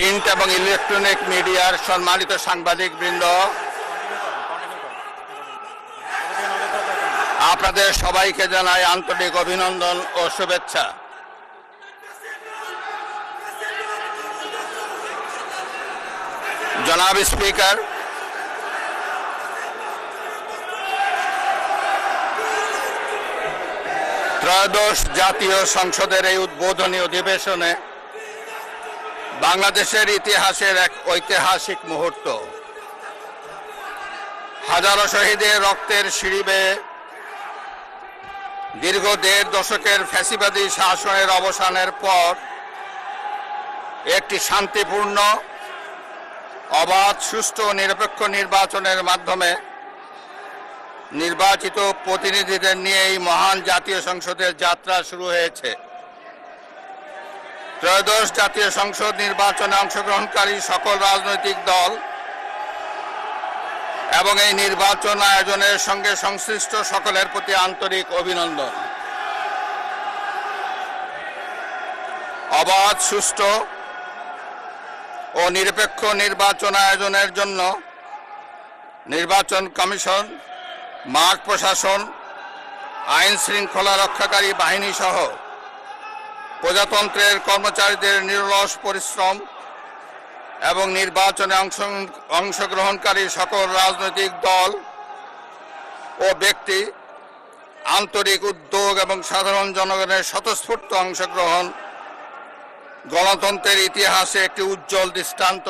Print এবং electronic মিডিয়ার সম্মানিত সাংবাদিকবৃন্দ, আপনাদের সবাইকে জানাই আন্তরিক অভিনন্দন ও শুভেচ্ছা। জনাব স্পিকার, ত্রয়োদশ জাতীয় সংসদের এই উদ্বোধনী অধিবেশনে বাংলাদেশের ইতিহাসের এক ঐতিহাসিক মুহূর্ত। হাজারো শহীদের রক্তের সিঁড়ি বেয়ে দীর্ঘ ১.৫ দশকের ফ্যাসিবাদী শাসনের অবসানের পর একটি শান্তিপূর্ণ, অবাধ, সুষ্ঠু ও নিরপেক্ষ নির্বাচনের মাধ্যমে নির্বাচিত প্রতিনিধিদের নিয়ে এই মহান জাতীয় সংসদের যাত্রা শুরু হয়েছে। ত্রয়োদশ জাতীয় সংসদ নির্বাচনে অংশগ্রহণকারী সকল রাজনৈতিক দল এবং এই নির্বাচন আয়োজনের সঙ্গে সংশ্লিষ্ট সকলের প্রতি আন্তরিক অভিনন্দন। অবাধ, সুষ্ঠু ও নিরপেক্ষ নির্বাচন আয়োজনের জন্য নির্বাচন কমিশন, মাঠ প্রশাসন, আইন শৃঙ্খলা রক্ষাকারী বাহিনী সহ প্রজাতন্ত্রের কর্মচারীদের নিরলস পরিশ্রম এবং নির্বাচনে অংশগ্রহণকারী সকল রাজনৈতিক দল ও ব্যক্তি, আন্তরিক উদ্যোগ এবং সাধারণ জনগণের স্বতঃস্ফূর্ত অংশগ্রহণ গণতন্ত্রের ইতিহাসে একটি উজ্জ্বল দৃষ্টান্ত।